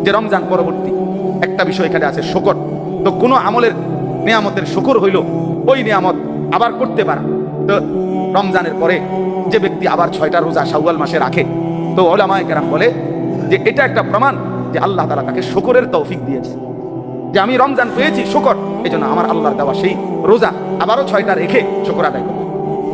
যে রমজান পরবর্তী একটা বিষয় এখানে আছে শুকর। তো কোনো আমলের নিয়ামতের শুকর হইল ওই নিয়ামত আবার করতে পারা। তো রমজানের পরে যে ব্যক্তি আবার 6টা রোজা শাওয়াল মাসে রাখে, তো উলামায়ে কেরাম বলে যে এটা একটা প্রমাণ যে আল্লাহ তাআলা তাকে শুকরের তৌফিক দিয়েছে, যে আমি রমজান পেয়েছি শুকর, এই জন্য আমার আল্লাহর দেওয়া সেই রোজা আবারও 6টা রেখে শুকর আদায় করবে।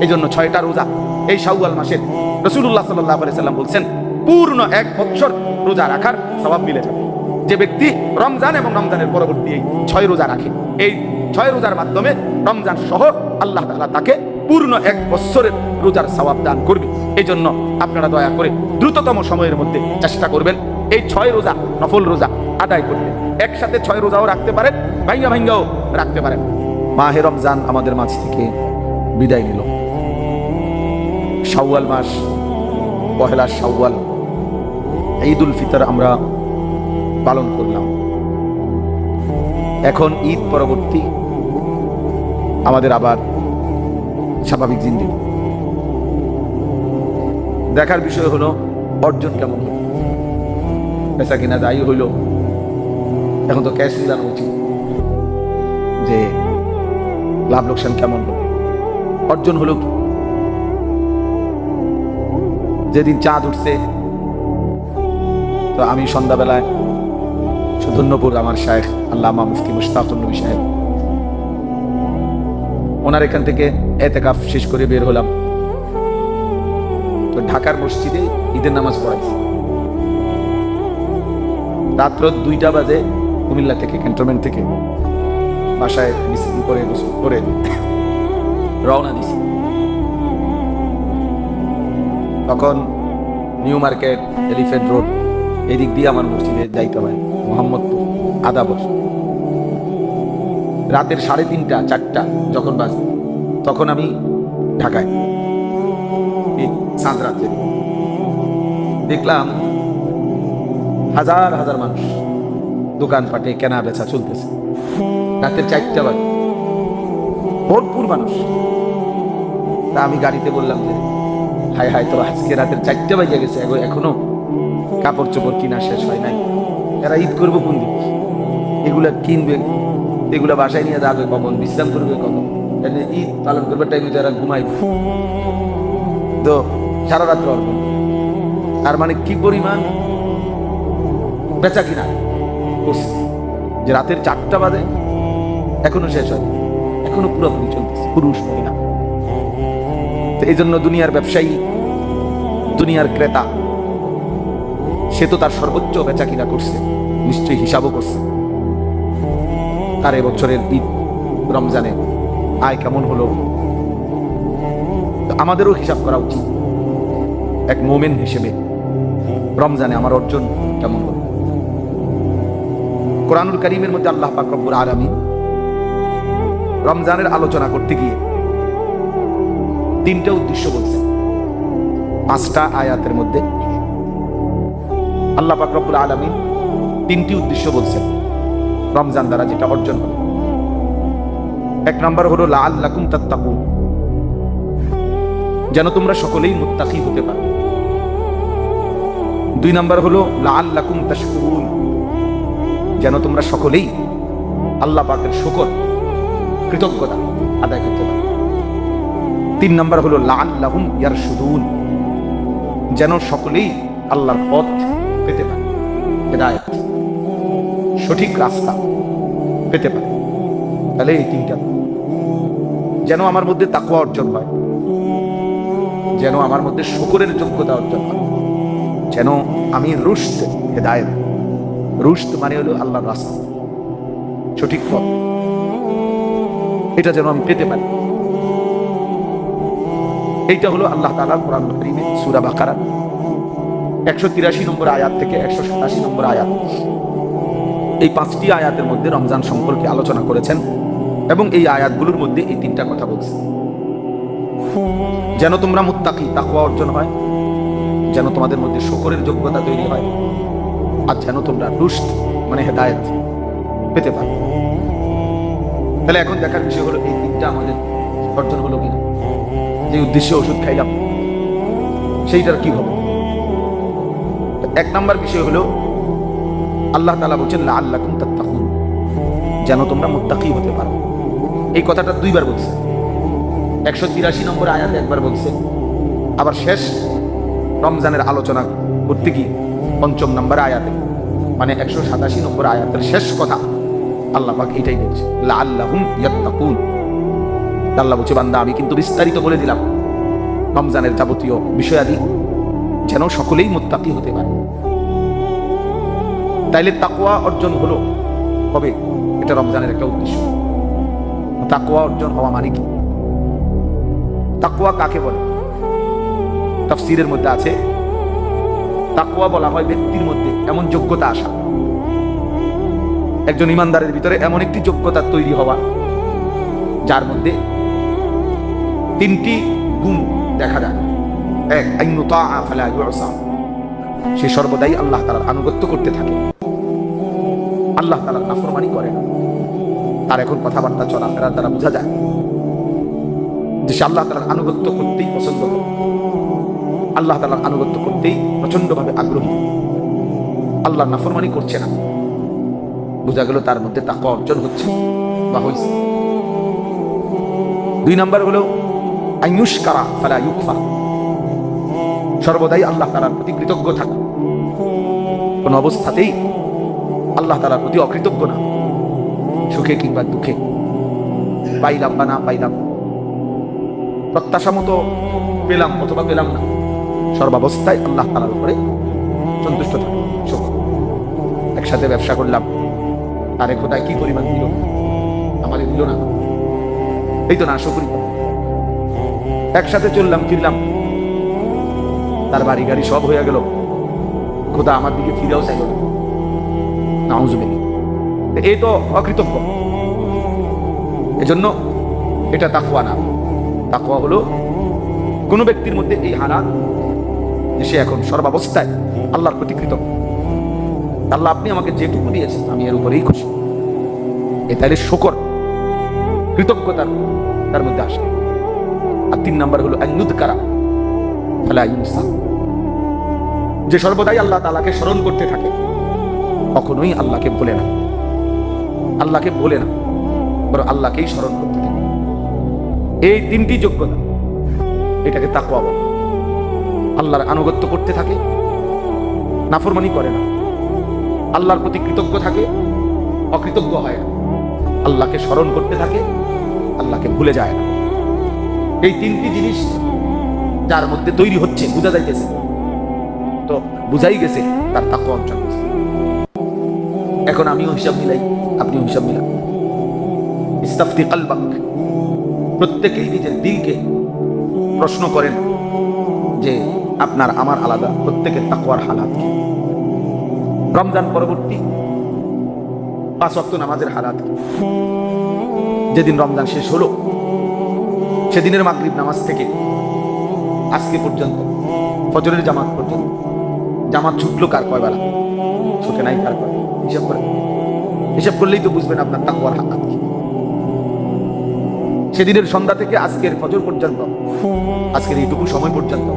এই জন্য 6টা রোজা এই শাওয়াল মাসের রাসূলুল্লাহ সাল্লাল্লাহু আলাইহি সাল্লাম বলছেন পূর্ণ 1 বছর রোজা রাখার সওয়াব মিলে যাবে। যে ব্যক্তি রমজান এবং রমজানের পরবর্তী এই 6 রোজা রাখে, এই 6 রোজার মাধ্যমে রমজান সহ আল্লাহ তাআলা তাকে পূর্ণ 1 বছরের রোজার সওয়াব দান করবে। এই জন্য আপনারা দয়া করে দ্রুততম সময়ের মধ্যে চেষ্টা করবেন এই 6 রোজা নফল রোজা আদায় করতে। একসাথে 6 রোজাও রাখতে পারেন, ভাঙ্গা ভাঙ্গাও রাখতে পারেন। মাহে রমজান আমাদের মাঝ থেকে বিদায় নিল। শাওয়াল মাস, পহেলা শাওয়াল, ঈদুল ফিতর আমরা পালন করলাম। এখন ঈদ পরবর্তী আমাদের আবার স্বাভাবিক জিন্দেগি। দেখার বিষয় হলো অর্জন কেমন হলো, পেশা কিনা যাই হইল, এখন তো ক্যাশ মিলানো উচিত যে লাভ লোকসান কেমন হলো, অর্জন হলো কি। যেদিন চাঁদ উঠছে, তো আমি সন্ধ্যাবেলায় সুধন্যপুর আমার শায়েখ আল্লামা মুফতি মুশতাকুর নবী সাহেব, ওনার এখান থেকে এতেকাফ শেষ করে বের হলাম। তো ঢাকার মসজিদে ঈদের নামাজ পড়াইছি। রাত্র 2টা বাজে কুমিল্লা থেকে, ক্যান্টনমেন্ট থেকে বাসায় মিছিল করে গোসল করে রওনা দিছি। তখন নিউ মার্কেট, এলিফ্যান্ট রোড এদিক দিয়ে আমার মসজিদে যাইতে হয়, মোহাম্মদপুর আদাবর। রাতের 3:30 4টা যখন বাজে, তখন আমি ঢাকায় চাঁদ রাতে দেখলাম হাজার হাজার মানুষ দোকানপাটে কেনা বেচা চলতেছে। রাতের 4টা বাজে, ভরপুর মানুষ। তা আমি গাড়িতে বললাম যে হায় হায়, তো আজকে রাতের 4টা বাজে গেছে, এখনো কাপড় চোপড় কিনা শেষ হয় নাই। এরা ঈদ করবো কোন দিন? এগুলা কিনবে, এগুলা বাসায় নিয়ে যাবে কখন, বিশ্রাম করবে কখন? ঈদ পালন করবে টাইমে যারা ঘুমাইবে, তো সারা রাত্র অর্পণ। আর মানে কি পরিমাণ বেচা কিনা করছে যে রাতের 4টা বাজে এখনো শেষ হয়, এখনো পুরোপুরি চলতেছে, পুরুষ মহিলা। তো এই জন্য দুনিয়ার ব্যবসায়ী, দুনিয়ার ক্রেতা, সে তো তার সর্বোচ্চ বেচা কিনা করছে, নিশ্চয়ই হিসাবও করছে তার এবছরের ঈদ রমজানে আয় কেমন হলো। আমাদেরও হিসাব করা উচিত এক মোমেন হিসেবে, রমজানে আমার অর্জন কেমন হলো। কোরআনুল কারীমের মধ্যে আল্লাহ পাক রব্বুল আলামিন রমজানের আলোচনা করতে গিয়ে 3টা উদ্দেশ্য বলছেন। 5টা আয়াতের মধ্যে আল্লাহ পাক রব্বুল আলামিন 3টি উদ্দেশ্য বলছেন রমজান দ্বারা যেটা অর্জন হবে। 1 নম্বর হলো লাআল্লাকুম তাত্তাকুন, যেন তোমরা সকলেই মুত্তাকি হতে পারো। 2 নম্বর হলো লাআল্লাকুম তাশকুরুন, যেন তোমরা সকলেই আল্লাহ পাকের শুকর, কৃতজ্ঞতা আদায় করতে পারো। 3 নম্বর হলো লাআল্লাহুম ইয়ারশুদুন, যেন সকলেই আল্লাহর পথ পেতে পারে, হিদায়াত, সঠিক রাস্তা পেতে পারে। তাহলে এই 3টা, যেন আমার মধ্যে তাকওয়া অর্জন হয়, যেন আমার মধ্যে শুকরের যোগ্যতা অর্জন হয়, যেন আমি রুশদ, হিদায়াত, রুশদ মানে হলো আল্লাহর রাস্তা, সঠিক পথ, এটা যেন আমি পেতে পারি। এইটা হলো আল্লাহ তাআলা কোরআনুল কারীমে সূরা বাকারা 183 নম্বর আয়াত থেকে 187 নম্বর আয়াত, এই 5টি আয়াতের মধ্যে রমজান সম্পর্কে আলোচনা করেছেন। এবং এই আয়াতগুলোর মধ্যে এই 3টা কথা বলছেন, যেন তোমরা মুত্তাকি, তাকওয়া অর্জন হয়, যেন তোমাদের মধ্যে শুকরের যোগ্যতা তৈরি হয়, আর যেন তোমরা রুশদ মানে হেদায়েত পেতে পারো। তাহলে এখন দেখার বিষয় হলো এই 3টা আমাদের অর্জন হলো কিনা। যে উদ্দেশ্যে ওষুধ খাইলাম সেইটার কি হবে। 1 নম্বর বিষয় হলো আল্লাহ তাআলা বলেন লাআল্লাকুম তাত্তাকুন, যেন তোমরা মুত্তাকি হতে পারো। এই কথাটা দুইবার বলছে, 183 নম্বর আয়াতে একবার বলছে, আবার শেষ রমজানের আলোচনা করতে গিয়ে 5 নম্বর আয়াতে, মানে 187 নম্বর আয়াতের শেষ কথা আল্লাহ পাক এটাই বলছে, লাআল্লাহুম ইয়াত্তাকুন। আল্লাহ বলছে, বান্দা আমি কিন্তু বিস্তারিত বলে দিলাম রমজানের যাবতীয় বিষয়াদি, যেন সকলেই মুত্তাকি হতে পারে। তাইলে তাকওয়া অর্জন হলো হবে, এটা রমজানের একটা উদ্দেশ্য। তাকওয়া অর্জন হওয়া মানে কি? তাকওয়া কাকে বলে? তাফসীরের মধ্যে আছে, তাকওয়া বলা হয় ব্যক্তির মধ্যে এমন যোগ্যতা আসা, একজন ইমানদারের ভিতরে এমন একটি যোগ্যতা তৈরি হওয়া যার মধ্যে 3টি গুণ দেখা যায়। এক, আইনুতাআ ফালা ইউসা, সে সর্বদাই আল্লাহ তাআলার আনুগত্য করতে থাকে, আল্লাহ তাআলার নাফরমানি করে না। তার এখন কথাবার্তা চলাফেরার দ্বারা বোঝা যায় যে সে আল্লাহ তাআলার আনুগত্য করতেই পছন্দ করে, আল্লাহ তাআলার আনুগত্য করতেই প্রচন্ডভাবে আগ্রহী, আল্লাহর নাফরমানি করছে না। বোঝা গেল তার মধ্যে তাকওয়া অর্জন হচ্ছে বা হইছে। 2 নাম্বার হলো আইয়ুশকারা ফালা ইউকফা, সর্বদাই আল্লাহ তাআলার প্রতি কৃতজ্ঞ থাকা, কোন অবস্থাতেই আল্লাহ তাআলার প্রতি অকৃতজ্ঞ না, সুখে কিংবা দুঃখে, পাইলাম বা না পাইলাম, প্রত্যাশা মতো পেলাম অথবা পেলাম না, সর্বাবস্থায় আল্লাহ তাআলার উপরে সন্তুষ্ট থাকা। একসাথে ব্যবসা করলাম, তারে খোদায় কি পরিমাণ দিল, আমাদের দিল না, এই তো না শুকরি। একসাথে চললাম ফিরলাম, তার বাড়ি গাড়ি সব হয়ে গেল, খোদা আমার দিকে ফিরেও চাইল না, নাউজুবিল্লাহ, এই তো অকৃতজ্ঞ। এজন্য এটা তাকওয়া না। তাকওয়া হলো কোন ব্যক্তির মধ্যে এই হালাত যে সে এখন সর্বাবস্থায় আল্লাহর প্রতি কৃতজ্ঞ, আল্লাহ আপনি আমাকে যেটুকু দিয়েছেন আমি এর উপরেই খুশি। এটাই শুকর, কৃতজ্ঞতার তার মধ্যে আসে। আর 3 নাম্বার হলো আইয়ুযকারা ফালা ইউনসা, যে সর্বদাই আল্লাহ তাআলাকে স্মরণ করতে থাকে, কখনোই আল্লাহকে ভুলে না, আল্লাহকে ভুলে না, বরং আল্লাহকেই স্মরণ করতে থাকে। এই 3টি যোগ্যতা, এটাকে তাকওয়া বলে। আল্লাহর আনুগত্য করতে থাকে, নাফরমানি করে না, আল্লাহর প্রতি কৃতজ্ঞ থাকে, অকৃতজ্ঞ হয় না, আল্লাহকে স্মরণ করতে থাকে, আল্লাহকে ভুলে যায় না। এই 3টি জিনিস যার মধ্যে তৈরি হচ্ছে, বোঝা যাইতেছে, তো বুঝাই গেছে তার তাকওয়া অর্জন হয়েছে। এখন আমিও হিসাব মিলাই, আপনিও হিসাব মিলান। ইস্তাফতি কলবাক, প্রত্যেকেই নিজের দিলকে প্রশ্ন করেন যে আপনার আমার আলাদা, প্রত্যেকের তাকওয়ার হালাত কি? রমজান পরবর্তী 5 ওয়াক্ত নামাজের হালাত কি? যেদিন রমজান শেষ হলো সেদিনের মাগরিব নামাজ থেকে আজকে পর্যন্ত ফজরের জামাত পর্যন্ত, জামাত ছুটলো কার কয় বেলা, ছুটে নাই কার কয়, হিসাব করে, হিসাব করলেই তো বুঝবেন আপনার তাকওয়ার হালাত কি। সেদিনের সন্ধ্যা থেকে আজকের ফজর পর্যন্ত, আজকের এইটুকু সময় পর্যন্ত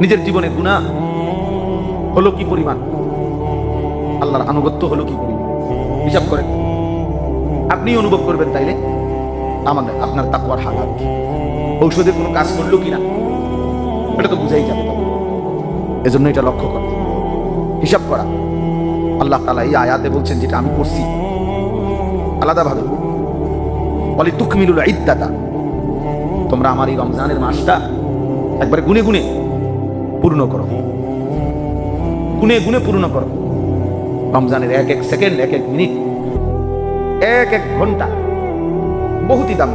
নিজের জীবনে গুনাহ হলো কি পরিমাণ, আল্লাহর আনুগত্য হলো কি পরিমাণ, হিসাব করেন। আপনি অনুভব করবেন তাইলে আমাদের আপনার তাকওয়ার হালাত কি, ঔষধের কোনো কাজ করলো কিনা এটা তো বুঝাই যাবে। এজন্য এটা লক্ষ্য করা, হিসাব করা। আল্লাহ তাআলা এই আয়াতে বলছেন, যেটা আমি পড়ছি আলাদাভাবে, ওয়ালিতুকমিলুল ইদ্দাতা, তোমরা আমার এই রমজানের মাসটা একবারে গুনে গুনে পূর্ণ করো, গুনে গুনে পূর্ণ করো। রমজানের এক এক সেকেন্ড, এক এক মিনিট, এক এক ঘন্টা বহুতই দাম,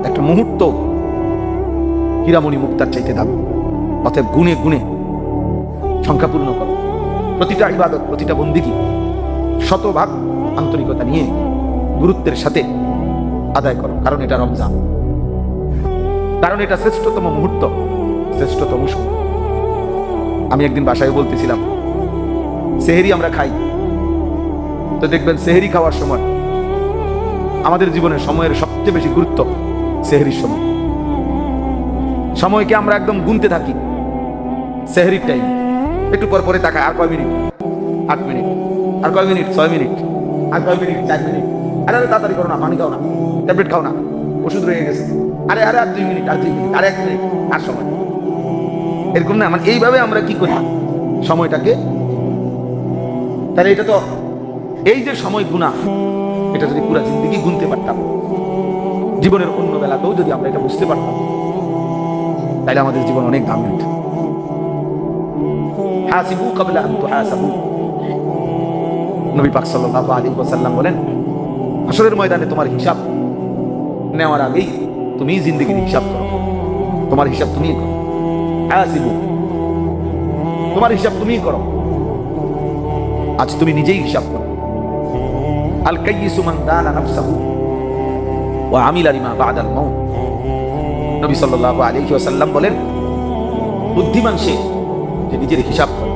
একটা মুহূর্ত হীরামণি মুক্তার চাইতে দাম। অতএব গুনে গুনে সংখ্যা পূর্ণ করো। প্রতিটা ইবাদত, প্রতিটা বন্দিগি 100% আন্তরিকতা নিয়ে গুরুত্বের সাথে আদায় করো, কারণ এটা রমজান, কারণ এটা শ্রেষ্ঠতম মুহূর্ত, শ্রেষ্ঠতম সময়। আমি একদিন বাসায় বলতেছিলাম, সেহেরি আমরা খাই, তো দেখবেন সেহেরি খাওয়ার সময় আমাদের জীবনের সময়ের সবচেয়ে বেশি গুরুত্ব সেহেরির সময়। সময়কে আমরা একদম গুনতে থাকি, সেহেরির টাইম একটু পর পরে তাকায় আর কয় মিনিট, 8 মিনিট, আর কয় মিনিট, 6 মিনিট, আর কয় মিনিট, 4 মিনিট, আরে তাড়াতাড়ি করো না, পানি খাও না, ট্যাবলেট খাও না, ওষুধ রয়ে গেছে, আরে আরে আর 2 মিনিট, আর 2 মিনিট, আর 1 মিনিট, আর সময়। এরকম না, মানে এইভাবে আমরা কি করি সময়টাকে। তাহলে এটা তো এই যে সময় গুণা, এটা যদি পুরা জিন্দগি গুনতে পারতাম, জীবনের অন্য বেলাতেও যদি আমরা এটা বুঝতে পারতাম, তাহলে আমাদের জীবন অনেক দামি হতো। হাসিবু ক্বাবলা আন তুহাসাবু, নবী পাক সাল্লাল্লাহু আলাইহি ওয়াসাল্লাম বলেন, হাশরের ময়দানে তোমার হিসাব নেওয়ার আগেই তুমি জিন্দেগির হিসাব করো, তোমার হিসাব তুমিই করো। হাসিবু, তোমার হিসাব তুমিই করো, আজ তুমি নিজেই হিসাব করো। আল কাইয়িসু মান দানা নাফসাহু ওয়া আমিলা লিমা বা'দাল মাউত, নবী সাল্লাল্লাহু আলাইহি ওয়াসাল্লাম বলেন, বুদ্ধিমান সে যে নিজের হিসাব করে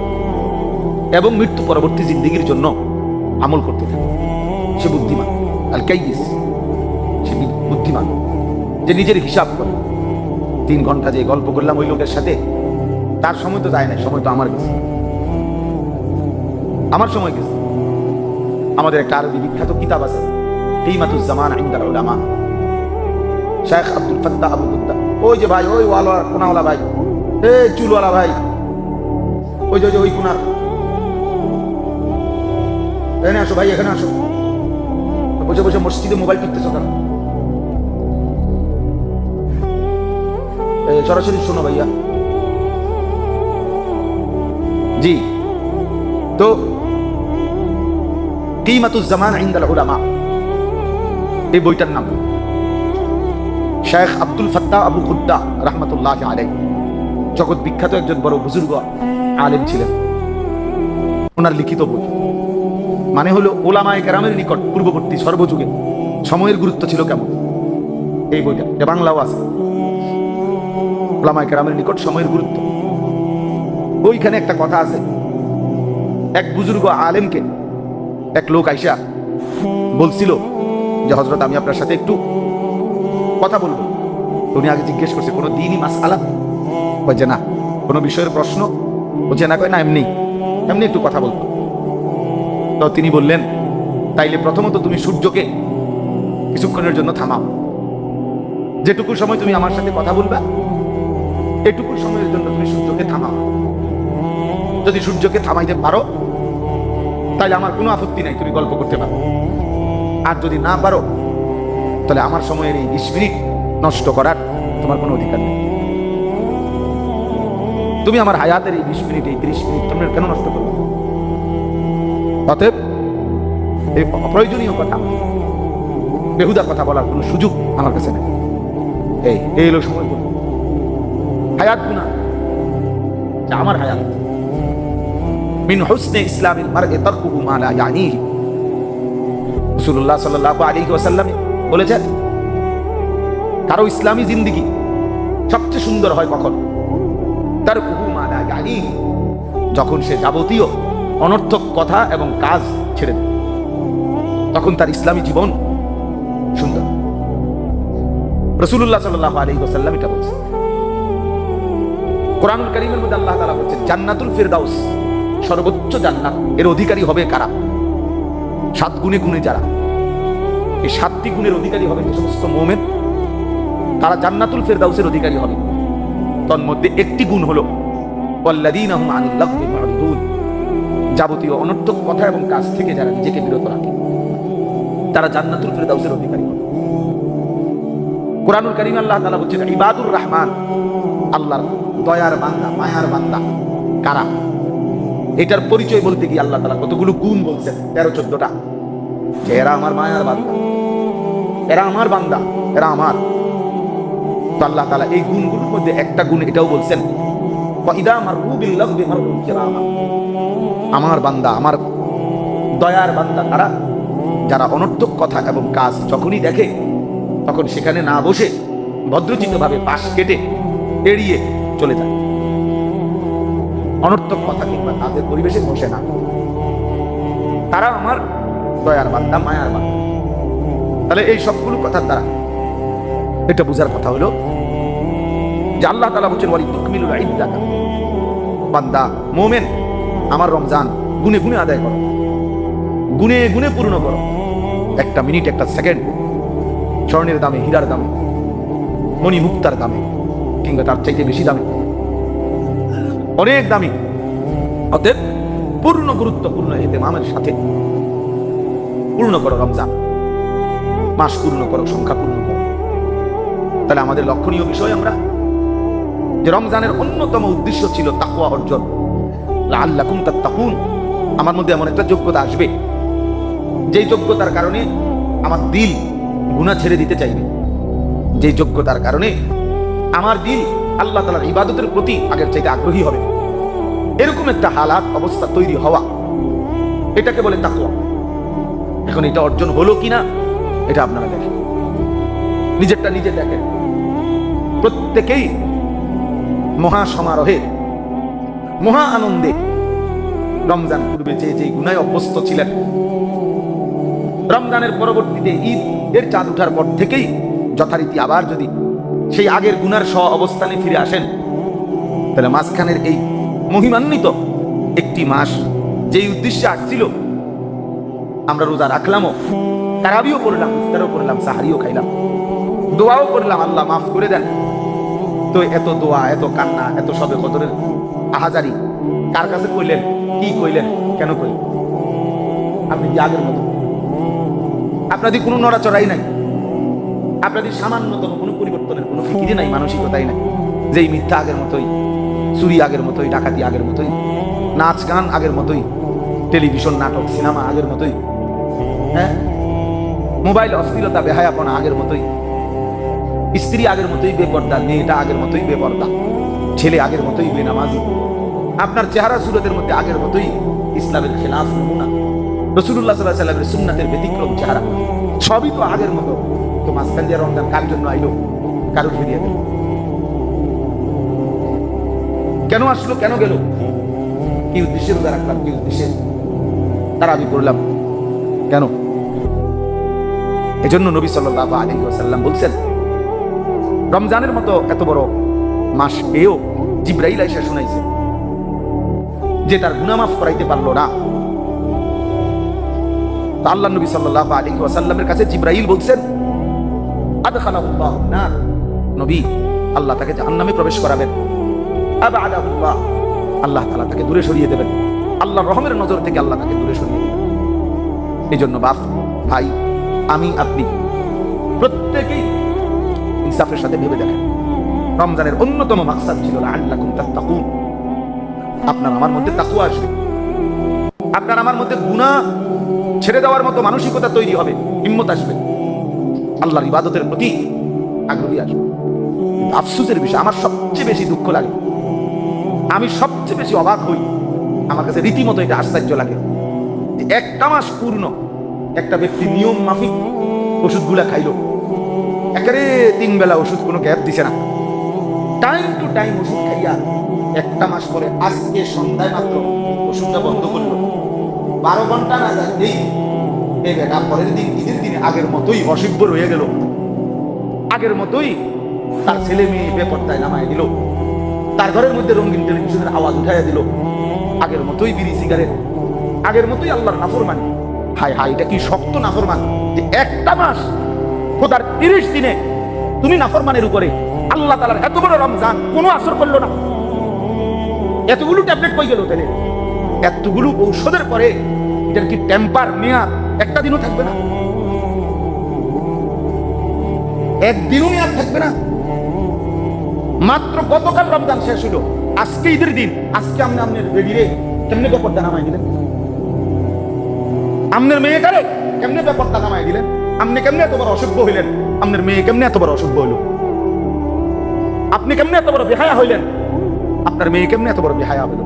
এবং মৃত্যু পরবর্তী জিন্দেগির জন্য আমল করতে থাকে, সে বুদ্ধিমান। আল কাইয়িস, সে বুদ্ধিমান যে নিজের হিসাব করে। 3 ঘন্টা যে গল্প করলাম ওই লোকের সাথে, তার সময় তো যায় না, সময় তো আমার গেছে, আমার সময় গেছে। আমাদের একটা আরবি বিখ্যাত কিতাব আছে, কিমাতুজ জামান ইনদাল উলামা, শেখ আব্দুল ফাত্তাহ আবু কুদ্দা, ওই যে ভাই, ওই ওয়ালা কোনাওয়ালা ভাই, এই চুলওয়ালা ভাই, ওই যে ওই কোনার, এখানে আসো ভাই, এখানে আসো। বসে বসে মসজিদে মোবাইল টিপতেছো কেন? সরাসরি শোনো ভাইয়া। জি, তো কিমাতুজ জামান ইনদাল উলামা, এই বইটার নাম শেখ আব্দুল ফাত্তাহ আবু কুদ্দা রাহমাতুল্লাহি আলাইহি, জগৎ বিখ্যাত একজন বড় বুজুর্গ আলেম ছিলেন। ওনার লিখিত বই, মানে হলো ওলামায়ে কেরামের নিকট পূর্ববর্তী সর্বযুগে সময়ের গুরুত্ব ছিল কেমন, এই বইটা, এটা বাংলাও আছে, ওলামায়ে কেরামের নিকট সময়ের গুরুত্ব। ওইখানে একটা কথা আছে, এক বুজুর্গ আলেমকে এক লোক আইসা বলছিল যে হযরত আমি আপনার সাথে একটু কথা বলবো। উনি আগে জিজ্ঞেস করছে কোনো দ্বীনি মাসআলা, বলে যে না। কোনো বিষয়ের প্রশ্ন, বলছে না, কয় না, এমনি এমনি একটু কথা বলবো। তো তিনি বললেন, তাইলে প্রথমত তুমি সূর্যকে কিছুক্ষণের জন্য থামাও, যেটুকু সময় তুমি আমার সাথে কথা বলবা এটুকু সময়ের জন্য তুমি সূর্যকে থামাও। যদি সূর্যকে থামাইতে পারো তাহলে আমার কোনো আপত্তি নাই, তুমি গল্প করতে পারো। আর যদি না পারো তাহলে আমার সময়ের এই 20 মিনিট নষ্ট করার তোমার কোনো অধিকার নেই। তুমি আমার হায়াতের এই 20 মিনিট, এই 30 মিনিট তোমরা কেন নষ্ট করবে? অতএব এই অপ্রয়োজনীয় কথা, বেহুদা কথা বলার কোনো সুযোগ আমার কাছে নেই। এই হলো সময় গুণ, হায়াত গুণা, যা আমার হায়াত। মিন হুসনে ইসলামিল মারই তারকুহু মা লা ইয়ানিহি, রাসূলুল্লাহ সাল্লাল্লাহু আলাইহি ওয়াসাল্লাম বলেছেন, কারো ইসলামী জিন্দেগি সবচেয়ে সুন্দর হয় কখন? তারকুহু মা লা ইয়ানিহি, যখন সে যাবতীয় অনর্থক কথা এবং কাজ ছেড়ে দেয়, তখন তার ইসলামী জীবন সুন্দর। রাসূলুল্লাহ সাল্লাল্লাহু আলাইহি ওয়াসাল্লাম এটা বলেছেন। কোরআনুল কারীমের মধ্যে আল্লাহ তাআলা বলেছেন, জান্নাতুল ফিরদাউস, সর্বোচ্চ জান্নাত, এর অধিকারী হবে কারা? 7 গুণে গুণে যারা, এই 7টি গুণের অধিকারী হবে যে সমস্ত মুমিন, তারা জান্নাতুল ফিরদাউসের অধিকারী হবে। তন্মধ্যে একটি গুণ হলো ওয়াল্লাযীনা হুম আনিল লাগবি মুরিদুন, যাবতীয় অনর্থক কথা এবং কাজ থেকে যারা নিজেকে বিরত রাখে, তারা জান্নাতুল ফিরদাউসের অধিকারী হবে। কোরআনুল কারীমে আল্লাহ তাআলা বলেছেন, ইবাদুর রহমান, আল্লাহর দয়ার বান্দা, মায়ার বান্দা কারা? এটার পরিচয় বলতে গিয়ে আল্লাহ তাআলা কতগুলো গুণ বলছেন, 13-14টা, যে এরা আমার মায়ার বান্দা, এরা আমার বান্দা, এরা আমার। তো আল্লাহ তাআলা এই গুণগুলোর মধ্যে একটা গুণ এটাও বলছেন, ওয়াইদা মাররু বিল লাগবি মাররু কিরামা, আমার বান্দা, আমার দয়ার বান্দা তারা যারা অনর্থক কথা এবং কাজ যখনই দেখে তখন সেখানে না বসে ভদ্রচিত্তভাবে পাশ কেটে এড়িয়ে চলে যায়, অনর্থক কথা কিংবা তাদের পরিবেশে বসে না। তারা আমার দয়ার বান্দা, মায়ার বান্দা। তাহলে এই সবগুলো কথার দ্বারা এটা বোঝার কথা হলো যে আল্লাহ তাআলা বলেন, ওয়ালি তুকমিলুল ইদ্দাতা, বান্দা মুমিন আমার রমজান গুনে গুনে আদায় করো, গুনে গুনে পূর্ণ করো। একটা মিনিট, একটা সেকেন্ড স্বর্ণের দামে, হীরার দামে, মণি মুক্তার দামে, কিংবা তার চাইতে বেশি দামে, অনেক দামি। অতএব পূর্ণ গুরুত্বপূর্ণ ইহতিমামের সাথে পূর্ণ করো রমজান মাস, পূর্ণ করো, সংখ্যা পূর্ণ করো। তাহলে আমাদের লক্ষণীয় বিষয় আমরা যে রমজানের অন্যতম উদ্দেশ্য ছিল তাকওয়া অর্জন, লাআল্লাকুম তাত্তাকুন। আমার মধ্যে এমন একটা যোগ্যতা আসবে যেই যোগ্যতার কারণে আমার দিল গুনাহ ছেড়ে দিতে চাইবে, যেই যোগ্যতার কারণে আমার দিল আল্লাহ তাআলার ইবাদতের প্রতি আগের চাইতে আগ্রহী হবে। এরকম একটা হালাত অবস্থা তৈরি হওয়া, এটাকে বলে তাকওয়া। এখন এটা অর্জন হলো কিনা এটা আপনারা দেখেন, নিজেরটা নিজে দেখেন। প্রত্যেকেই মহা সমারোহে, মহা আনন্দে রমজান পূর্বে যে যে গুনায় অভ্যস্ত ছিলেন, রমজানের পরবর্তীতে ঈদ এর চাঁদ উঠার পর থেকেই যথারীতি আবার যদি সেই আগের গুনার স্ব অবস্থানে ফিরে আসেন, তাহলে মাঝখানের এই মহিমান্বিত একটি মাস যেই উদ্দেশ্যে আসছিল, আমরা রোজা রাখলামও, তারাবিও করলাম, ইফতারও করলাম, সাহারিও খাইলাম, দোয়াও করলাম, আল্লাহ মাফ করে দেন। তো এত দোয়া, এত কান্না, এত সবে কদরের আহাজারি কার কাছে কইলেন, কি কইলেন, কেন কইলেন? আপনি কি আগের মতো? আপনাদের কোনো নড়াচড়াই নাই, আপনাদের সামান্যতম কোনো পরিবর্তনের কোনো ফিকিরই নাই, মানসিকতাই নাই। যেই মিথ্যা আগের মতোই, চুরি আগের মতোই, ডাকাতি আগের মতোই, নাচ গান আগের মতোই, টেলিভিশন নাটক সিনেমা আগের মতোই, হ্যাঁ, মোবাইল অস্থিরতা বেহায়াপনা আগের মতোই, স্ত্রী আগের মতোই বেপর্দা, মেয়েটা আগের মতোই বেপর্দা, ছেলে আগের মতোই বেনামাজি, আপনার চেহারা সুরতের মধ্যে আগের মতোই ইসলামের খেলাফ নমুনা, রাসূলুল্লাহ সাল্লাল্লাহু আলাইহি ওয়াসাল্লামের সুন্নাতের ব্যতিক্রম চেহারা, সবই তো আগের মতো। তো মাঝখান দিয়ে রমজান কার জন্য আইলো? কারোর ফিরিয়ে দিল। কেন আসলো, কেন গেল, কি উদ্দেশ্যে রোজা রাখলাম, কি উদ্দেশ্যে তারাবি করলাম, কেন? এজন্য নবী সাল্লাল্লাহু আলাইহি ওয়াসাল্লাম বলছেন, রমজানের মতো এত বড় মাস পেয়েও জিবরাইল আইসা শুনাইছে যে তার গুনাহ মাফ করাইতে পারলো না। তো আল্লাহ নবী সাল্লাল্লাহু আলাইহি ওয়াসাল্লামের কাছে জিবরাইল বলছেন, আদখালাহুল্লাহু নার, নবী আল্লাহ তাকে জাহান্নামে প্রবেশ করাবেন, আবআদাহুল্লাহ, আল্লাহ তাআলা তাকে দূরে সরিয়ে দেবেন, আল্লাহর রহমের নজর থেকে আল্লাহ তাকে দূরে সরিয়ে দেবেন। এই জন্য বাপ, ভাই, আমি, আপনি প্রত্যেকেই ইনসাফের সাথে ভেবে দেখেন, রমজানের অন্যতম মাকসাদ ছিল লাআল্লাকুম তাত্তাকুন। আপনার আমার মধ্যে তাকওয়া আসবে, আপনার আমার মধ্যে গুনাহ ছেড়ে দেওয়ার মতো মানসিকতা তৈরি হবে, হিম্মত আসবে, আল্লাহর ইবাদতের প্রতি আগ্রহী আসবে। আফসোসের বিষয়, আমার সবচেয়ে বেশি দুঃখ লাগে, আমি সবচেয়ে বেশি অবাক হই, আমার কাছে রীতিমতো এটা আশ্চর্য লাগে যে একটা মাস পূর্ণ একটা ব্যক্তি নিয়ম মাফিক ওষুধগুলা খাইলো, একেবারে 3 বেলা ওষুধ, কোনো গ্যাপ দিছে না, টাইম টু টাইম ওষুধ খাইয়া একটা মাস পরে আজকে সন্ধ্যায় মাত্র ওষুধটা বন্ধ করলো, 12 ঘন্টা না যায় এই বেটা পরের দিন ঈদের দিনে আগের মতোই অসভ্য রয়ে গেল, আগের মতোই তার ছেলে মেয়ে বেপরদায় নামায় দিল, তার ঘরের মধ্যে রঙিন টেলিভিশনের আওয়াজ উঠাইয়া দিল, আগের মতোই বিড়ি সিগারেট, আগের মতোই আল্লাহর নাফরমানি। হায় হায়, এটা কি শক্ত নাফরমান যে একটা মাস খোদার 30 দিনে তুমি নাফরমানের উপরে আল্লাহ তাআলার এত বড় রমজান কোনো আসর করলো না। এতগুলো ট্যাবলেট কই গেল তাহলে? এতগুলো ঔষধের পরে এটার কি টেম্পার মেয়াদ একটা দিনও থাকবে না? একদিনও মেয়াদ থাকবে না। মাত্র গতকাল রমজান শেষ হলো, আজকে ঈদের দিন, আজকে আপনি আপনার রেডিরে কেমনে বেপরদা নামাই দিলেন, আপনার মেয়েটারে কেমনে বেপরদা নামাই দিলেন, আপনি কেমনে এত বড় অসভ্য হইলেন, আপনার মেয়ে কেমনে এত বড় অসভ্য হইল, আপনি কেমনে এত বড় বেহায়া হইলেন, আপনার মেয়ে কেমনে এত বড় বেহায়া হইল?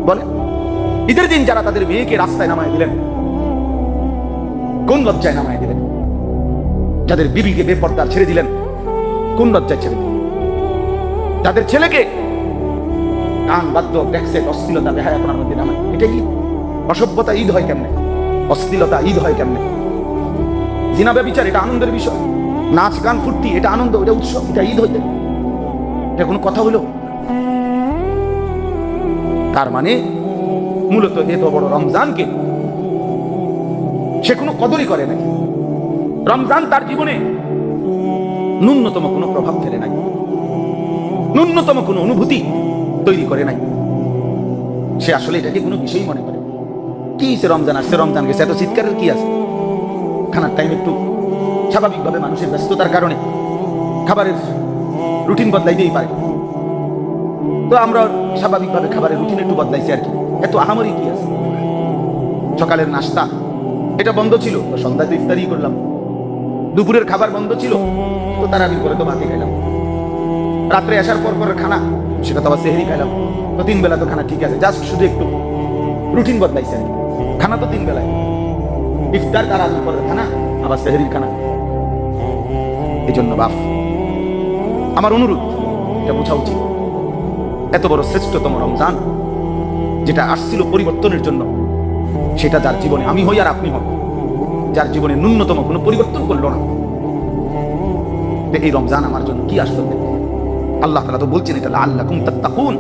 বলে ঈদের দিন যারা তাদের মেয়েকে রাস্তায় নামাই দিলেন, কোন লজ্জায় নামাই দিলেন? যাদের বিবিকে বেপরদা ছেড়ে দিলেন, কোন লজ্জায় ছেড়ে দিলেন? যাদের ছেলেকে গান বাদ্য ট্যাক্সের অশ্লীলতা বেহায়াপনার মধ্যে নামায়, এটা ঈদ? অসভ্যতা ঈদ হয় কেমনে? অশ্লীলতা ঈদ হয় কেমনে? জিনা ব্যভিচার এটা আনন্দের বিষয়, নাচ গান ফুর্তি এটা আনন্দ, এটা উৎসব, এটা ঈদ হইতে, এটা কোনো কথা হলো? তার মানে মূলত এত বড় রমজানকে সে কোনো কদরই করে নাই। রমজান তার জীবনে ন্যূনতম কোনো প্রভাব ফেলে নাই, ন্যূনতম কোনো অনুভূতি তৈরি করে নাই। সে আসলে এটাকে কোনো বিষয়ই মনে করে। কি সে রমজান আসছে, রমজান গেছে, এত চিৎকারের কি আছে? খানার টাইম একটু স্বাভাবিকভাবে মানুষের ব্যস্ততার কারণে খাবারের রুটিন বদলাইতেই পারে, তো আমরা স্বাভাবিকভাবে খাবারের রুটিন একটু বদলাইছি আর কি, এত আহামরি কি আছে? সকালের নাস্তা এটা বন্ধ ছিল, তো সন্ধ্যায় তো ইফতারি করলাম। দুপুরের খাবার বন্ধ ছিল, তো তারাবির করে তো ভাতই খাইলাম। রাত্রে আসার পর পরের খানা সেটা তো আবার সেহরি খাইলাম। তো 3 বেলা তো খানা ঠিক আছে, জাস্ট শুধু একটু রুটিন বদলাইছে আর কি। খানা তো 3 বেলায়, ইফতার তারাবির পরের খানা আবার সেহরির খানা। এই জন্য বাপ আমার অনুরোধ, এটা বোঝা উচিত, এত বড় শ্রেষ্ঠতম রমজান যেটা আসছিল পরিবর্তনের জন্য, সেটা যার জীবনে আমি হই আর আপনি হন, যার জীবনে ন্যূনতম কোনো পরিবর্তন করলো না, এই রমজান আমার জন্য কি আসলো? আল্লাহ তাআলা তো বলছেন এটা লাআল্লাকুম তাত্তাকুন,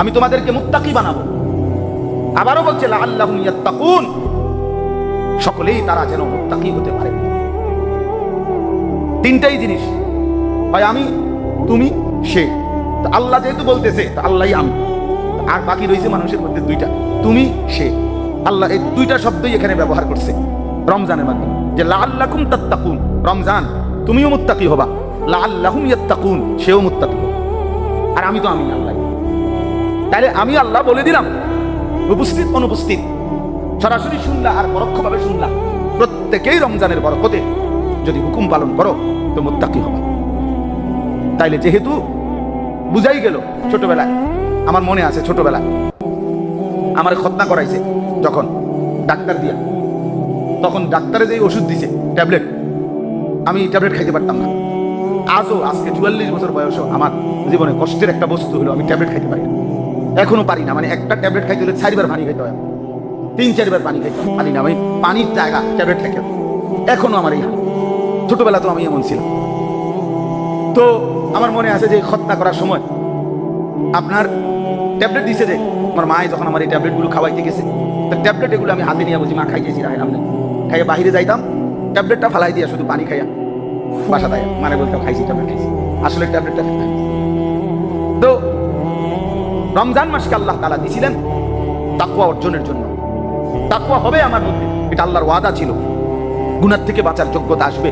আমি তোমাদেরকে মুত্তাকি বানাবো। আবারও বলছে লাআল্লাহুম ইয়াত্তাকুন, সকলেই তারা যেন মুত্তাকি হতে পারে। তিনটাই জিনিস, হয় আমি, তুমি, সে। আল্লাহ যেহেতু বলতেছে, আল্লাহই আমি, আর বাকি রয়েছে মানুষের মধ্যে দুইটা, তুমি, সে। আল্লাহ এই দুইটা শব্দই এখানে ব্যবহার করছে রমজানের মাধ্যমে, যে লাআল্লাকুম তাত্তাকুন, রমজান তুমিও মুত্তাকি হবা, লাআল্লাহুম ইয়াত্তাকুন, সেও মুত্তাকি হবে। আর আমি তো আমি আল্লাহ, তাহলে আমি আল্লাহ বলে দিলাম, উপস্থিত অনুপস্থিত, সরাসরি শুনলা আর পরোক্ষভাবে শুনলা, প্রত্যেকেই রমজানের বরকতে যদি হুকুম পালন করো তো মুত্তাকি হবা। তাইলে যেহেতু বুঝাই গেল, ছোটবেলায় আমার মনে আছে, ছোটবেলায় আমার খতনা করাইছে যখন ডাক্তার দিয়া, তখন ডাক্তারে যে ওষুধ দিছে ট্যাবলেট, আমি ট্যাবলেট খাইতে পারতাম না। আজও আজকে 44 বছর বয়সও আমার জীবনে কষ্টের একটা বস্তু হলো আমি ট্যাবলেট খাইতে পারি না, এখনো পারি না। মানে একটা ট্যাবলেট খাইতে হলে 4 বার পানি খাইতে হয়, 3-4 বার পানি খাইতে পারি না, আমি পানির জায়গা ট্যাবলেট খাইতে হবে। এখনো আমার এই হাল, ছোটবেলা তো আমি এমন ছিলাম। তো আমার মনে আছে যে খতনা করার সময় আপনার ট্যাবলেট দিছে, যে আমার মায়ে যখন আমার এই ট্যাবলেটগুলো খাওয়াইতে গেছে, তো ট্যাবলেট এগুলো আমি হাতে নিয়ে বুঝি মা খাইতেছি রাখলাম না, খাইয়ে বাহিরে যাইতাম, ট্যাবলেটটা ফালাই দিয়া শুধু পানি খাইয়া বাসা দেয়, মানে বলতাম খাইছি ট্যাবলেট খাইছি, আসলে ট্যাবলেটটা খাইছি। তো রমজান মাসকে আল্লাহ তাআলা দিয়েছিলেন তাকওয়া অর্জনের জন্য। তাকওয়া হবে আমার মধ্যে, এটা আল্লাহর ওয়াদা ছিল। গুনাহ থেকে বাঁচার যোগ্যতা আসবে,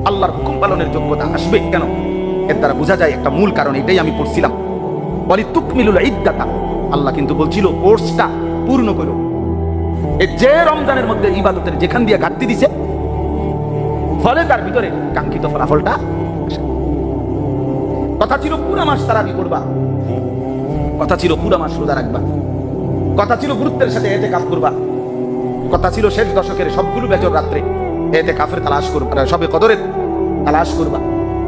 আল্লাহর হুকুম পালনের যোগ্যতা আসবে। কেন? এর দ্বারা বোঝা যায় একটা মূল কারণ, এটাই আমি পড়ছিলাম, ওয়ালিতুকমিলুল ইদ্দাতা, আল্লাহ কিন্তু বলছিল কোর্সটা পূর্ণ করো। যে রমজানের মধ্যে ইবাদতের যেখান দিয়ে ঘাটতি দিছে, ফলে তার ভিতরে কাঙ্ক্ষিত ফলাফলটা আসে। কথা ছিল পুরা মাস তারাবি করবা, কথা ছিল পুরা মাস রোজা রাখবা, কথা ছিল গুরুত্বের সাথে ইতিকাফ করবা, কথা ছিল শেষ দশকের সবগুলো বেজর রাত্রে ইতিকাফের তালাশ করবা, সবে কদরের তালাশ করবা,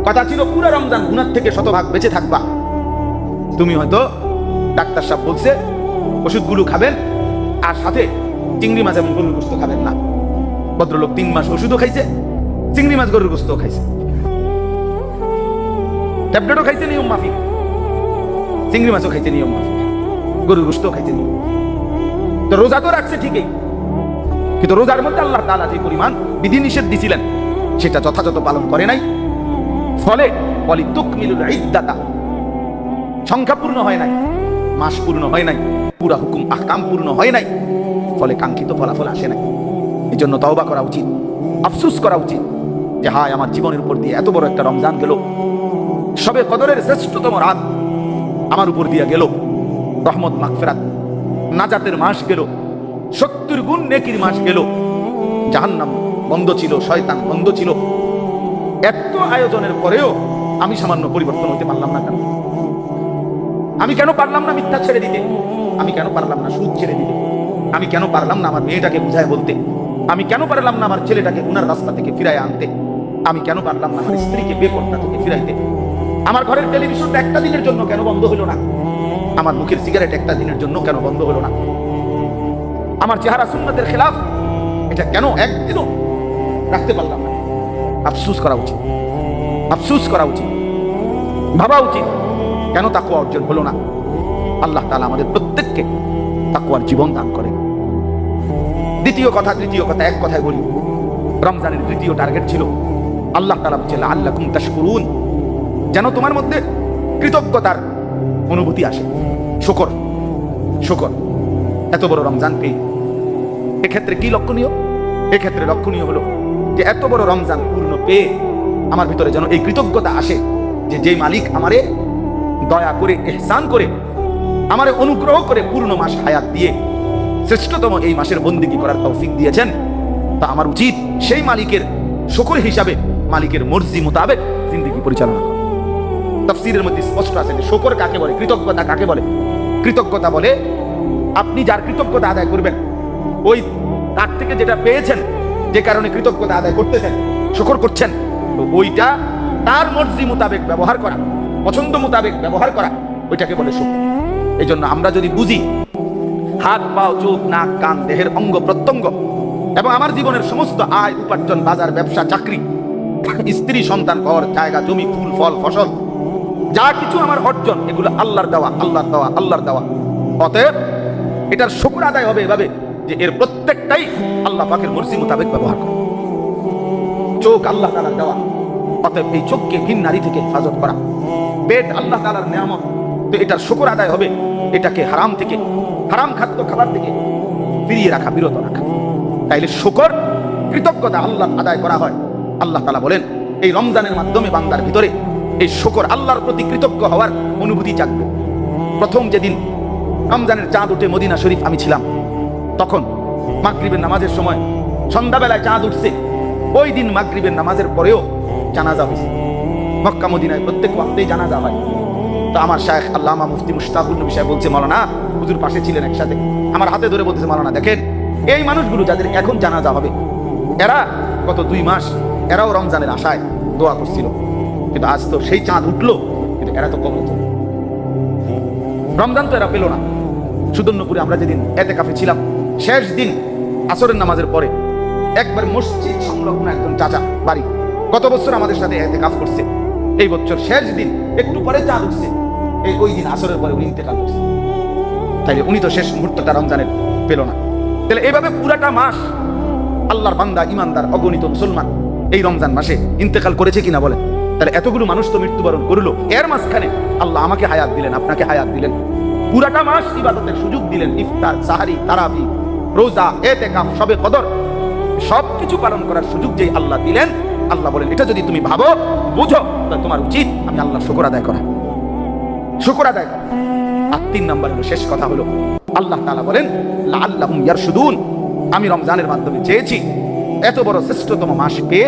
কথা ছিল পুরা রমজান গুনাহ থেকে শতভাগ বেঁচে থাকবা। তুমি হয়তো ডাক্তার সাহেব বলছে ওষুধগুলো খাবেন আর সাথে চিংড়ি মাছ এবং গরুর গোশত খাবেন না। ভদ্রলোক 3 মাস ওষুধও খাইছে, চিংড়ি মাছ গরুর গোশতও খাইছে, ট্যাবলেটও খাইছে নিয়ম মাফিক, চিংড়ি মাছও খাইছে নিয়ম মাফিক, গরুর গোশতও খাইছে নিয়ম। তো রোজা তো রাখছে ঠিকই, কিন্তু রোজার মধ্যে আল্লাহ তাআলা যে পরিমাণ বিধিনিষেধ দিয়েছিলেন সেটা যথাযথ পালন করে নাই, ফলে ওয়ালিতুকমিলুল ইদ্দাতা, সংখ্যা পূর্ণ হয় নাই, মাস পূর্ণ হয় নাই, পুরা হুকুম আহকাম পূর্ণ হয় নাই, ফলে কাঙ্ক্ষিত ফলাফল আসে নাই। এই জন্য তওবা করা উচিত, আফসোস করা উচিত যে হায় আমার জীবনের উপর দিয়ে এত বড় একটা রমজান গেল, সবে কদরের শ্রেষ্ঠতম রাত আমার উপর দিয়ে গেল, রহমত মাগফিরাত নাজাতের মাস গেল, 70 গুণ নেকির মাস গেল, জাহান্নাম বন্ধ ছিল, শয়তান বন্ধ ছিল। এত আয়োজনের পরেও আমি সামান্য পরিবর্তন হতে পারলাম না কেন? আমি কেন পারলাম না মিথ্যা ছেড়ে দিতে? আমি কেন পারলাম না সুদ ছেড়ে দিতে? আমি কেন পারলাম না আমার মেয়েটাকে বুঝায় বলতে? আমি কেন পারলাম না আমার ছেলেটাকে গুনার রাস্তা থেকে ফিরায় আনতে? আমি কেন পারলাম না আমার স্ত্রীকে বেপরদা থেকে ফিরাইতে? আমার ঘরের টেলিভিশনটা একটা দিনের জন্য কেন বন্ধ হলো না? আমার মুখের সিগারেট একটা দিনের জন্য কেন বন্ধ হলো না? আমার চেহারা সুন্নাতের খেলাফ, এটা কেন একদিনও রাখতে পারলাম না? আফসোস করা উচিত, আফসোস করা উচিত, ভাবা উচিত কেন তাকওয়া অর্জন হলো না। আল্লাহ তাআলা আমাদের প্রত্যেককে তাকওয়ার জীবন দান করে। তৃতীয় কথা এক কথায় বলি, রমজানের তৃতীয় টার্গেট ছিল আল্লাহ তাআলা বলেন লাআল্লাকুম তাশকুরুন, যেন তোমার মধ্যে কৃতজ্ঞতার অনুভূতি আসে, শুকর। এত বড় রমজান পেয়ে এক্ষেত্রে কি লক্ষণীয়? এক্ষেত্রে লক্ষণীয় হলো যে এত বড় রমজান পূর্ণ পেয়ে আমার ভিতরে যেন এই কৃতজ্ঞতা আসে যে যেই মালিক আমারে দয়া করে, ইহসান করে, আমারে অনুগ্রহ করে পূর্ণ মাস হায়াত দিয়ে শ্রেষ্ঠতম এই মাসের বন্দেগী করার তৌফিক দিয়েছেন, তা আমার উচিত সেই মালিকের শুকর হিসাবে মালিকের মর্জি মোতাবেক জিন্দেগি পরিচালনা করা। তাফসীরের মধ্যে স্পষ্ট আছে যে শুকর কাকে বলে, কৃতজ্ঞতা কাকে বলে। কৃতজ্ঞতা বলে আপনি যার কৃতজ্ঞতা আদায় করবেন, ওই তার থেকে যেটা পেয়েছেন, যে কারণে কৃতজ্ঞতা আদায় করতেছেন, শুকর করছেন, তো ওইটা তার মর্জি মোতাবেক ব্যবহার করা, পছন্দ মোতাবেক ব্যবহার করা, ওইটাকে বলে শুকর। এই জন্য আমরা যদি বুঝি হাত, পা, চোখ, নাক, কান, দেহের অঙ্গ প্রত্যঙ্গ এবং আমার জীবনের সমস্ত আয় উপার্জন, বাজার, ব্যবসা, চাকরি, স্ত্রী, সন্তান, ঘর, জায়গা, জমি, ফুল, ফল, ফসল, যা কিছু আমার অর্জন, এগুলো আল্লাহর দেওয়া। অতএব এটার শুকর আদায় হবে এভাবে যে এর প্রত্যেকটাই আল্লাহ পাকের মর্জি মোতাবেক ব্যবহার করে। চোখ আল্লাহ তাআলার দেওয়া, অতএব এই চোখকে ভিন নারী থেকে হেফাজত করা। পেট আল্লাহ তাআলার নিয়ামত, তো এটার শুকর আদায় হবে এটাকে হারাম থেকে, হারাম খাদ্য খাবার থেকে ফিরিয়ে রাখা, বিরত রাখা। তাইলে শুকর, কৃতজ্ঞতা আল্লাহ আদায় করা হয়। আল্লাহ তাআলা বলেন এই রমজানের মাধ্যমে বান্দার ভিতরে এই শুকর, আল্লাহর প্রতি কৃতজ্ঞ হওয়ার অনুভূতি জাগবে। প্রথম যেদিন রমজানের চাঁদ উঠে মদিনা শরীফ আমি ছিলাম, তখন মাগরিবের নামাজের সময় সন্ধ্যাবেলায় চাঁদ উঠছে, ওই দিন মাগরিবের নামাজের পরেও জানাজা হয়েছে। মক্কা মদিনায় প্রত্যেক ওয়াক্তেই জানাজা হয়। তো আমার শায়েখ আল্লামা মুফতি মুশতাকুর নবী সাহেব বলছে, মাওলানা, হুজুর পাশে ছিলেন একসাথে, আমার হাতে ধরে বলতেছে, মাওলানা দেখেন এই মানুষগুলো যাদের এখন জানাজা হবে, এরা গত 2 মাস এরাও রমজানের আশায় দোয়া করছিল, কিন্তু আজ তো সেই চাঁদ উঠলো, কিন্তু এরা তো কবরে চলে। রমজান তো এরা পেল না। সুদর্ণপুরে আমরা যেদিন এতেকাফে ছিলাম, শেষ দিন আসরের নামাজের পরে একবার মসজিদ সংলগ্ন একজন চাচা বাড়ি, গত বছর আমাদের সাথে এতেকাফ করছে, এই বছর শেষ দিন একটু পরে চাঁদ উঠছে, ওই দিন আসরের পরে উনি ইন্তেকাল করছে। তাইলে উনি তো শেষ মুহূর্তটা রমজানের পেল না। তাহলে এইভাবে পুরাটা মাস আল্লাহর বান্দা, ইমানদার, অগণিত মুসলমান এই রমজান মাসে ইন্তেকাল করেছে কিনা বলেন? তাহলে এতগুলো মানুষ তো মৃত্যুবরণ করলো, এর মাঝখানে আল্লাহ আমাকে হায়াত দিলেন, আপনাকে হায়াত দিলেন, পুরাটা মাস ইবাদতের সুযোগ দিলেন, ইফতার, সাহারি, তারাবি, রোজা, এতেকাফ, শবে কদর, সবকিছু পালন করার সুযোগ যেই আল্লাহ দিলেন, আল্লাহ বলেন এটা যদি তুমি ভাবো, বুঝো, তাহলে তোমার উচিত আমি আল্লাহর শুকর আদায় করা। আর 3 নম্বর হলো, শেষ কথা হলো, আল্লাহ তাআলা বলেন লাআল্লাহুম ইয়ারশুদুন, আমি রমজানের মাধ্যমে চেয়েছি এত বড় শ্রেষ্ঠতম মাস পেয়ে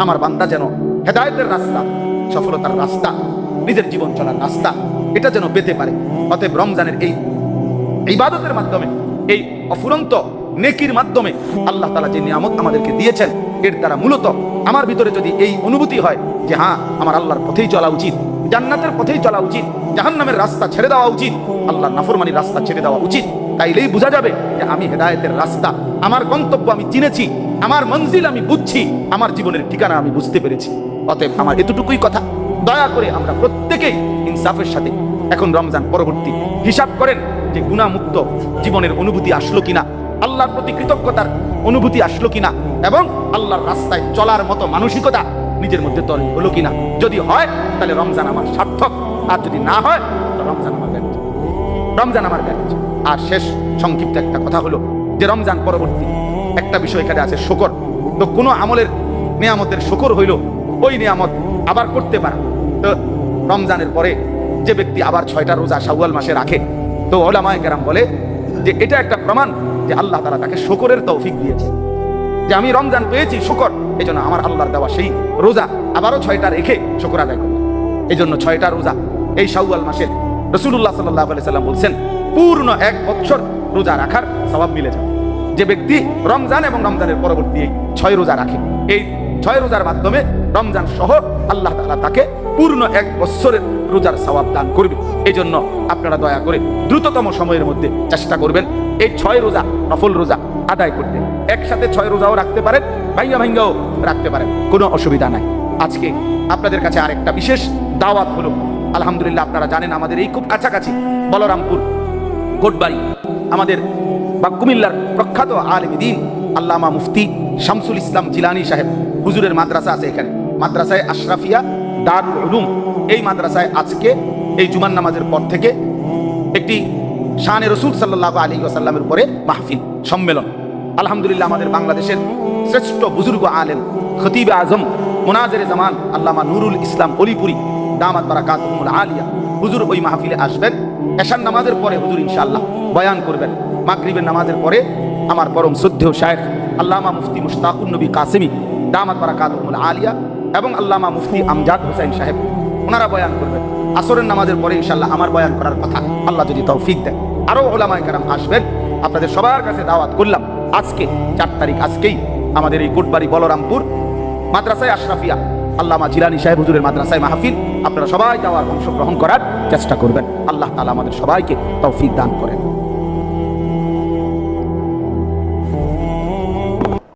আমার বান্দা যেন হেদায়েতের রাস্তা, সফলতার রাস্তা, নিজের জীবন চলার রাস্তা, এটা যেন পেতে পারে। অতএব রমজানের এই ইবাদতের মাধ্যমে, এই অফুরন্ত নেকির মাধ্যমে আল্লাহ তাআলা যে নিয়ামত আমাদেরকে দিয়েছেন, এর দ্বারা মূলত আমার ভিতরে যদি এই অনুভূতি হয় যে হ্যাঁ, আমার আল্লাহর পথেই চলা উচিত, জান্নাতের পথেই চলা উচিত, জাহান্নামের রাস্তা ছেড়ে দেওয়া উচিত, আল্লাহর নাফরমানির রাস্তা ছেড়ে দেওয়া উচিত, তাইলেই বোঝা যাবে যে আমি হেদায়েতের রাস্তা, আমার গন্তব্য আমি চিনেছি, আমার মঞ্জিল আমি বুঝছি, আমার জীবনের ঠিকানা আমি বুঝতে পেরেছি। অতএব আমার এতটুকুই কথা, দয়া করে আমরা প্রত্যেকেই ইনসাফের সাথে এখন রমজান পরবর্তী হিসাব করেন যে গুনাহমুক্ত জীবনের অনুভূতি আসলো কিনা, আল্লাহর প্রতি কৃতজ্ঞতার অনুভূতি আসলো কিনা, এবং আল্লাহর রাস্তায় চলার মতো মানসিকতা নিজের মধ্যে তৈরি হলো কিনা। যদি হয় তাহলে রমজান আমার সার্থক, আর যদি না হয় তো রমজান আমার ব্যর্থ। আর শেষ সংক্ষিপ্ত একটা কথা হলো যে রমজান পরবর্তী একটা বিষয় এখানে আছে, শুকর। তো কোনো আমলের নিয়ামতের শুকর হইল ওই নিয়ামত আবার করতে পারা। তো রমজানের পরে যে ব্যক্তি আবার 6টা রোজা শাওয়াল মাসে রাখে, তো উলামায়ে কেরাম বলে যে এটা একটা প্রমাণ যে আল্লাহ তাআলা তাকে শুকরের তৌফিক দিয়েছে, যে আমি রমজান পেয়েছি শুকর, এই জন্য আমার আল্লাহর দেওয়া সেই রোজা আবারও 6টা রেখে শুকর আদায় করবে। এই জন্য 6টা রোজা এই শাওয়াল মাসে রাসূলুল্লাহ সাল্লাল্লাহু আলাইহি সাল্লাম বলছেন পূর্ণ 1 বছর রোজা রাখার সওয়াব মিলে যাবে। যে ব্যক্তি রমজান এবং রমজানের পরবর্তী 6 রোজা রাখে, এই 6 রোজার মাধ্যমে রমজান সহ আল্লাহ তাআলা তাকে পূর্ণ 1 বছরের রোজার সওয়াব দান করবে। এই জন্য আপনারা দয়া করে দ্রুততম সময়ের মধ্যে চেষ্টা করবেন এই 6 রোজা, নফল রোজা আদায় করতে। একসাথে 6 রোজাও রাখতে পারেন, ভাঙ্গাও রাখতে পারেন, কোনো অসুবিধা নাই। আজকে আপনাদের কাছে আরেকটা বিশেষ দাওয়াত হলো, আলহামদুলিল্লাহ আপনারা জানেন আমাদের এই খুব কাছাকাছি বলরামপুর গোটবাড়ি আমাদের বা কুমিল্লার প্রখ্যাত আলেম দ্বীন আল্লামা মুফতি শামসুল ইসলাম জিলানী সাহেব হুজুরের মাদ্রাসা আছে এখানে, মাদ্রাসায় আশরাফিয়া দারুল উলুম। এই মাদ্রাসায় আজকে এই জুমার নামাজের পর থেকে একটি শানে রসুল সাল্লাল্লাহু আলাইহি ওয়াসাল্লামের উপরে মাহফিল সম্মেলন। আলহামদুলিল্লাহ আমাদের বাংলাদেশের শ্রেষ্ঠ বুজুর্গ আলেম খতিব আজম মুনাজিরে জামান আল্লামা নুরুল ইসলাম অলিপুরি দামাত বারাকাতুহুল আলিয়া হুজুর ওই মাহফিলে আসবেন। এশার নামাজের পরে হুজুর ইনশাআল্লাহ বয়ান করবেন। মাগরিবের নামাজের পরে আমার পরম শ্রদ্ধেয় শায়েখ আল্লামা মুফতি মুশতাকুন নবী কাসেমি দামাত বারাকাতুহুল আলিয়া এবং আল্লামা মুফতি আমজাদ হোসেন সাহেব ওনারা বয়ান করবেন। আসরের নামাজের পরে ইনশাআল্লাহ আমার বয়ান করার কথা, আল্লাহ যদি তৌফিক দেন। আরো উলামায়ে কেরাম আসবেন। আপনাদের সবার কাছে দাওয়াত করলাম আজকে 4 তারিখ, আজকেই আমাদের এই কোটবাড়ি বলরামপুর মাদ্রাসায় আশরাফিয়া আল্লামা জিলানী সাহেব হুজুরের মাদ্রাসায় মাহফিল। আপনারা সবাই যাওয়ার অংশগ্রহণ করার চেষ্টা করবেন। আল্লাহ তাআলা আমাদের সবাইকে তৌফিক দান করেন।